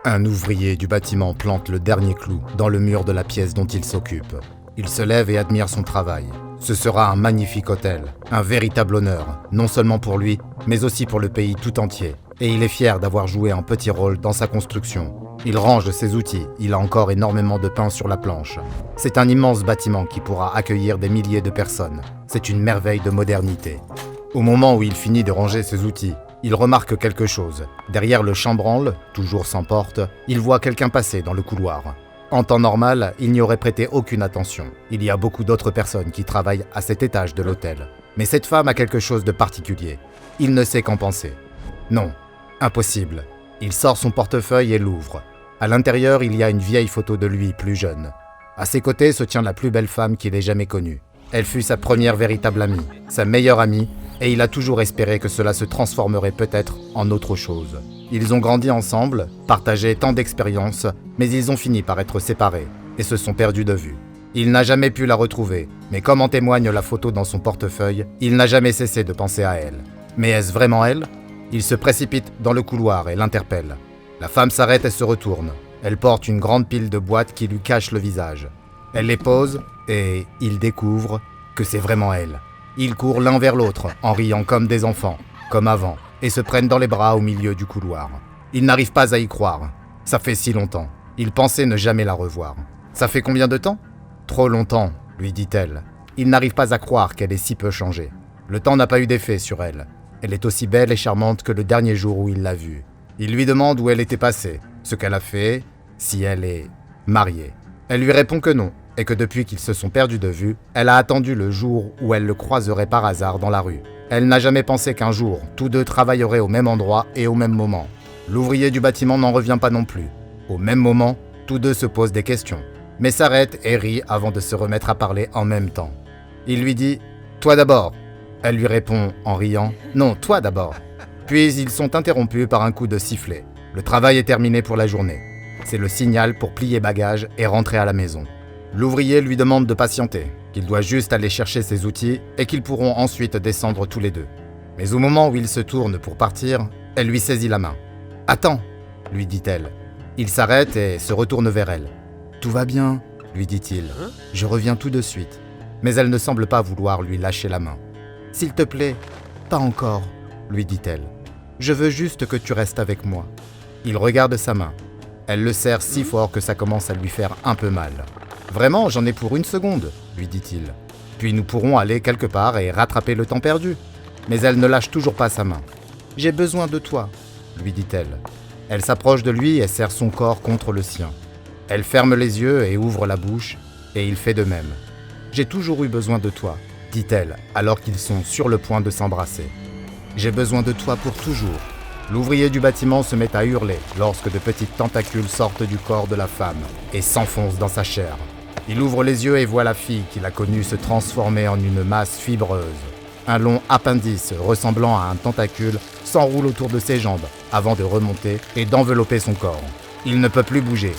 Un ouvrier du bâtiment plante le dernier clou dans le mur de la pièce dont il s'occupe. Il se lève et admire son travail. Ce sera un magnifique hôtel, un véritable honneur, non seulement pour lui, mais aussi pour le pays tout entier. Et il est fier d'avoir joué un petit rôle dans sa construction. Il range ses outils, il a encore énormément de pain sur la planche. C'est un immense bâtiment qui pourra accueillir des milliers de personnes. C'est une merveille de modernité. Au moment où il finit de ranger ses outils, il remarque quelque chose. Derrière le chambranle, toujours sans porte, il voit quelqu'un passer dans le couloir. En temps normal, il n'y aurait prêté aucune attention. Il y a beaucoup d'autres personnes qui travaillent à cet étage de l'hôtel. Mais cette femme a quelque chose de particulier. Il ne sait qu'en penser. Non, impossible. Il sort son portefeuille et l'ouvre. À l'intérieur, il y a une vieille photo de lui plus jeune. À ses côtés se tient la plus belle femme qu'il ait jamais connue. Elle fut sa première véritable amie, sa meilleure amie, et il a toujours espéré que cela se transformerait peut-être en autre chose. Ils ont grandi ensemble, partagé tant d'expériences, mais ils ont fini par être séparés et se sont perdus de vue. Il n'a jamais pu la retrouver, mais comme en témoigne la photo dans son portefeuille, il n'a jamais cessé de penser à elle. Mais est-ce vraiment elle ? Il se précipite dans le couloir et l'interpelle. La femme s'arrête et se retourne. Elle porte une grande pile de boîtes qui lui cache le visage. Elle les pose et il découvre que c'est vraiment elle. Ils courent l'un vers l'autre en riant comme des enfants, comme avant, et se prennent dans les bras au milieu du couloir. Il n'arrive pas à y croire. Ça fait si longtemps. Il pensait ne jamais la revoir. Ça fait combien de temps ? Trop longtemps, lui dit-elle. Il n'arrive pas à croire qu'elle ait si peu changé. Le temps n'a pas eu d'effet sur elle. Elle est aussi belle et charmante que le dernier jour où il l'a vue. Il lui demande où elle était passée, ce qu'elle a fait, si elle est mariée. Elle lui répond que non, et que depuis qu'ils se sont perdus de vue, elle a attendu le jour où elle le croiserait par hasard dans la rue. Elle n'a jamais pensé qu'un jour, tous deux travailleraient au même endroit et au même moment. L'ouvrier du bâtiment n'en revient pas non plus. Au même moment, tous deux se posent des questions, mais s'arrêtent et rient avant de se remettre à parler en même temps. Il lui dit « Toi d'abord ». Elle lui répond en riant « Non, toi d'abord ». Puis ils sont interrompus par un coup de sifflet. Le travail est terminé pour la journée. C'est le signal pour plier bagages et rentrer à la maison. L'ouvrier lui demande de patienter, qu'il doit juste aller chercher ses outils et qu'ils pourront ensuite descendre tous les deux. Mais au moment où il se tourne pour partir, elle lui saisit la main. « Attends !» lui dit-elle. Il s'arrête et se retourne vers elle. « Tout va bien ?» lui dit-il. « Je reviens tout de suite. » Mais elle ne semble pas vouloir lui lâcher la main. « S'il te plaît, pas encore !» lui dit-elle. « Je veux juste que tu restes avec moi. » Il regarde sa main. Elle le serre si fort que ça commence à lui faire un peu mal. « Vraiment, j'en ai pour 1 seconde, lui dit-il. Puis nous pourrons aller quelque part et rattraper le temps perdu. » Mais elle ne lâche toujours pas sa main. « J'ai besoin de toi, lui dit-elle. Elle s'approche de lui et serre son corps contre le sien. Elle ferme les yeux et ouvre la bouche, et il fait de même. « J'ai toujours eu besoin de toi, dit-elle, alors qu'ils sont sur le point de s'embrasser. J'ai besoin de toi pour toujours. » L'ouvrier du bâtiment se met à hurler lorsque de petites tentacules sortent du corps de la femme et s'enfoncent dans sa chair. Il ouvre les yeux et voit la fille qu'il a connue se transformer en une masse fibreuse. Un long appendice ressemblant à un tentacule s'enroule autour de ses jambes avant de remonter et d'envelopper son corps. Il ne peut plus bouger.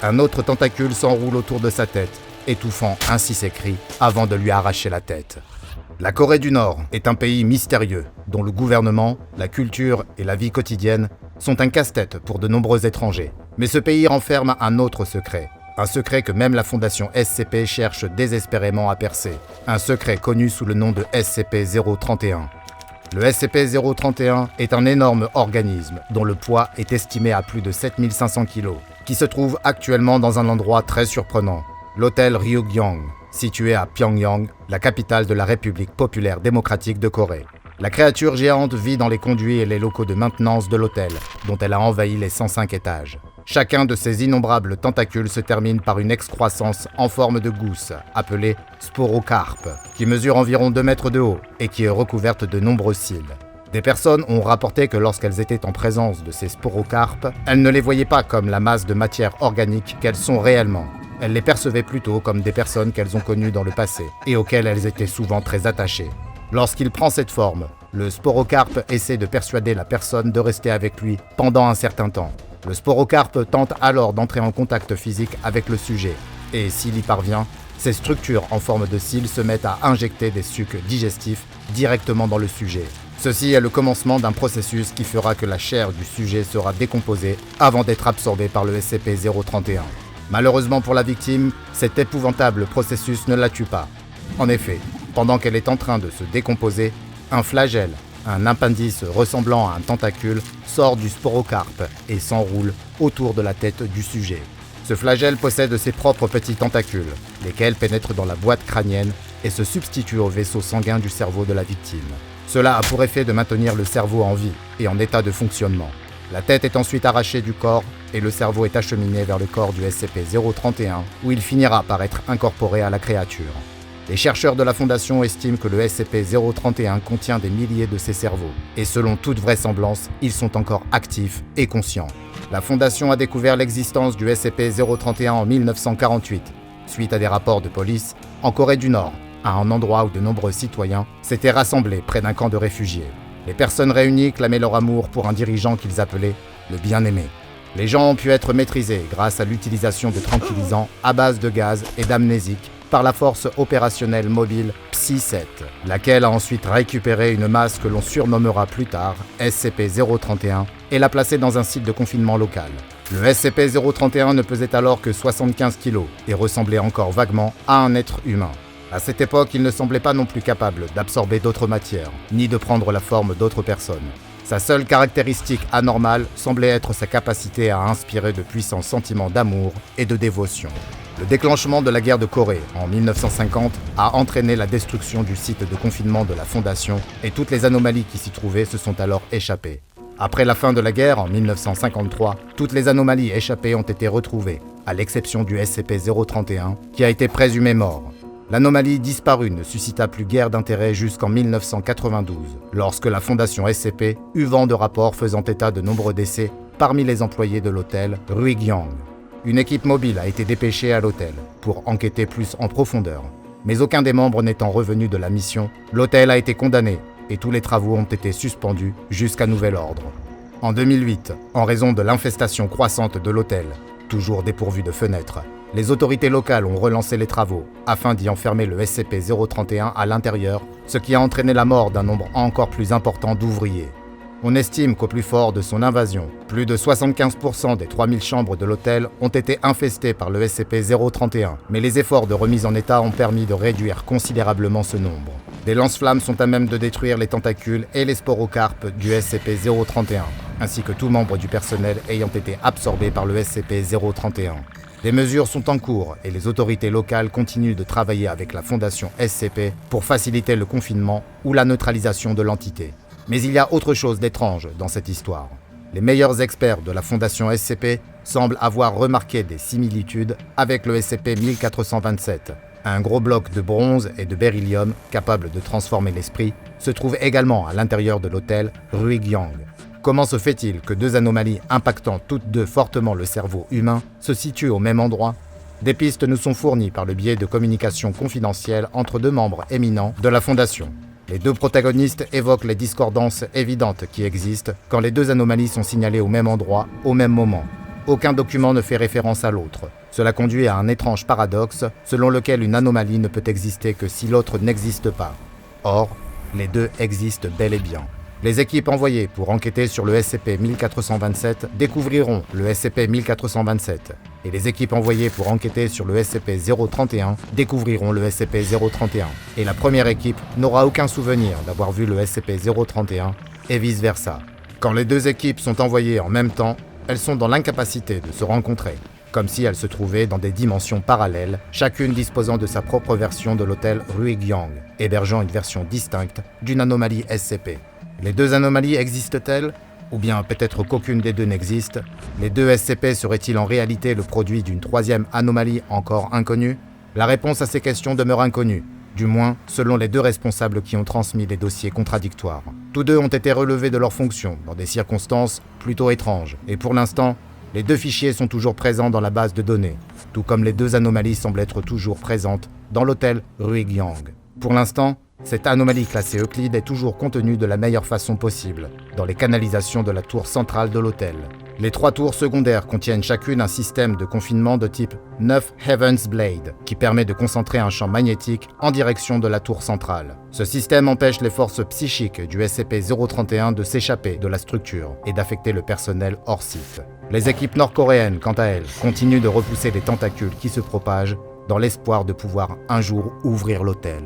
Un autre tentacule s'enroule autour de sa tête, étouffant ainsi ses cris avant de lui arracher la tête. La Corée du Nord est un pays mystérieux dont le gouvernement, la culture et la vie quotidienne sont un casse-tête pour de nombreux étrangers. Mais ce pays renferme un autre secret. Un secret que même la fondation SCP cherche désespérément à percer. Un secret connu sous le nom de SCP-031. Le SCP-031 est un énorme organisme dont le poids est estimé à plus de 7500 kg, qui se trouve actuellement dans un endroit très surprenant, l'hôtel Ryugyong, situé à Pyongyang, la capitale de la République populaire démocratique de Corée. La créature géante vit dans les conduits et les locaux de maintenance de l'hôtel, dont elle a envahi les 105 étages. Chacun de ces innombrables tentacules se termine par une excroissance en forme de gousse, appelée sporocarpe, qui mesure environ 2 mètres de haut et qui est recouverte de nombreux cils. Des personnes ont rapporté que lorsqu'elles étaient en présence de ces sporocarpes, elles ne les voyaient pas comme la masse de matière organique qu'elles sont réellement. Elles les percevaient plutôt comme des personnes qu'elles ont connues dans le passé et auxquelles elles étaient souvent très attachées. Lorsqu'il prend cette forme, le sporocarpe essaie de persuader la personne de rester avec lui pendant un certain temps. Le sporocarpe tente alors d'entrer en contact physique avec le sujet, et s'il y parvient, ces structures en forme de cils se mettent à injecter des sucs digestifs directement dans le sujet, Ceci est le commencement d'un processus qui fera que la chair du sujet sera décomposée avant d'être absorbée par le SCP-031. Malheureusement pour la victime, cet épouvantable processus ne la tue pas. En effet, pendant qu'elle est en train de se décomposer, un flagelle, un appendice ressemblant à un tentacule, sort du sporocarpe et s'enroule autour de la tête du sujet. Ce flagelle possède ses propres petits tentacules, lesquels pénètrent dans la boîte crânienne et se substituent au vaisseau sanguin du cerveau de la victime. Cela a pour effet de maintenir le cerveau en vie et en état de fonctionnement. La tête est ensuite arrachée du corps et le cerveau est acheminé vers le corps du SCP-031 où il finira par être incorporé à la créature. Les chercheurs de la Fondation estiment que le SCP-031 contient des milliers de ces cerveaux, et selon toute vraisemblance, ils sont encore actifs et conscients. La Fondation a découvert l'existence du SCP-031 en 1948, suite à des rapports de police, en Corée du Nord, à un endroit où de nombreux citoyens s'étaient rassemblés près d'un camp de réfugiés. Les personnes réunies clamaient leur amour pour un dirigeant qu'ils appelaient le bien-aimé. Les gens ont pu être maîtrisés grâce à l'utilisation de tranquillisants à base de gaz et d'amnésiques par la force opérationnelle mobile Psy-7, laquelle a ensuite récupéré une masse que l'on surnommera plus tard SCP-031 et l'a placée dans un site de confinement local. Le SCP-031 ne pesait alors que 75 kg et ressemblait encore vaguement à un être humain. À cette époque, il ne semblait pas non plus capable d'absorber d'autres matières, ni de prendre la forme d'autres personnes. Sa seule caractéristique anormale semblait être sa capacité à inspirer de puissants sentiments d'amour et de dévotion. Le déclenchement de la guerre de Corée en 1950 a entraîné la destruction du site de confinement de la Fondation et toutes les anomalies qui s'y trouvaient se sont alors échappées. Après la fin de la guerre en 1953, toutes les anomalies échappées ont été retrouvées, à l'exception du SCP-031 qui a été présumé mort. L'anomalie disparue ne suscita plus guère d'intérêt jusqu'en 1992, lorsque la Fondation SCP eut vent de rapports faisant état de nombreux décès parmi les employés de l'hôtel Ruigyang. Une équipe mobile a été dépêchée à l'hôtel pour enquêter plus en profondeur. Mais aucun des membres n'étant revenu de la mission, l'hôtel a été condamné et tous les travaux ont été suspendus jusqu'à nouvel ordre. En 2008, en raison de l'infestation croissante de l'hôtel, toujours dépourvu de fenêtres, les autorités locales ont relancé les travaux afin d'y enfermer le SCP-031 à l'intérieur, ce qui a entraîné la mort d'un nombre encore plus important d'ouvriers. On estime qu'au plus fort de son invasion, plus de 75% des 3000 chambres de l'hôtel ont été infestées par le SCP-031, mais les efforts de remise en état ont permis de réduire considérablement ce nombre. Des lance-flammes sont à même de détruire les tentacules et les sporocarpes du SCP-031, ainsi que tout membre du personnel ayant été absorbé par le SCP-031. Des mesures sont en cours et les autorités locales continuent de travailler avec la Fondation SCP pour faciliter le confinement ou la neutralisation de l'entité. Mais il y a autre chose d'étrange dans cette histoire. Les meilleurs experts de la Fondation SCP semblent avoir remarqué des similitudes avec le SCP-1427. Un gros bloc de bronze et de beryllium capable de transformer l'esprit se trouve également à l'intérieur de l'hôtel Ruigyang. Comment se fait-il que deux anomalies impactant toutes deux fortement le cerveau humain se situent au même endroit ? Des pistes nous sont fournies par le biais de communications confidentielles entre deux membres éminents de la Fondation. Les deux protagonistes évoquent les discordances évidentes qui existent quand les deux anomalies sont signalées au même endroit, au même moment. Aucun document ne fait référence à l'autre. Cela conduit à un étrange paradoxe selon lequel une anomalie ne peut exister que si l'autre n'existe pas. Or, les deux existent bel et bien. Les équipes envoyées pour enquêter sur le SCP-1427 découvriront le SCP-1427, et les équipes envoyées pour enquêter sur le SCP-031 découvriront le SCP-031, et la première équipe n'aura aucun souvenir d'avoir vu le SCP-031, et vice-versa. Quand les deux équipes sont envoyées en même temps, elles sont dans l'incapacité de se rencontrer, comme si elles se trouvaient dans des dimensions parallèles, chacune disposant de sa propre version de l'hôtel Ruigyang, hébergeant une version distincte d'une anomalie SCP. Les deux anomalies existent-elles ? Ou bien peut-être qu'aucune des deux n'existe ? Les deux SCP seraient-ils en réalité le produit d'une troisième anomalie encore inconnue ? La réponse à ces questions demeure inconnue, du moins selon les deux responsables qui ont transmis les dossiers contradictoires. Tous deux ont été relevés de leurs fonctions dans des circonstances plutôt étranges, et pour l'instant, les deux fichiers sont toujours présents dans la base de données, tout comme les deux anomalies semblent être toujours présentes dans l'hôtel Ruigyang. Pour l'instant, cette anomalie classée Euclide est toujours contenue de la meilleure façon possible, dans les canalisations de la tour centrale de l'hôtel. Les 3 tours secondaires contiennent chacune un système de confinement de type 9 Heaven's Blade, qui permet de concentrer un champ magnétique en direction de la tour centrale. Ce système empêche les forces psychiques du SCP-031 de s'échapper de la structure et d'affecter le personnel hors site. Les équipes nord-coréennes, quant à elles, continuent de repousser les tentacules qui se propagent dans l'espoir de pouvoir un jour ouvrir l'hôtel.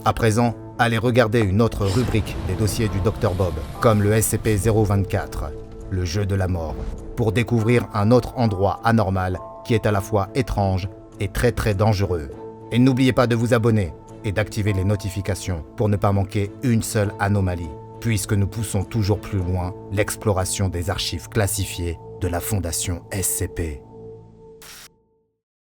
À présent, allez regarder une autre rubrique des dossiers du Dr Bob, comme le SCP-024, le jeu de la mort, pour découvrir un autre endroit anormal qui est à la fois étrange et très dangereux. Et n'oubliez pas de vous abonner et d'activer les notifications pour ne pas manquer une seule anomalie, puisque nous poussons toujours plus loin l'exploration des archives classifiées de la Fondation SCP.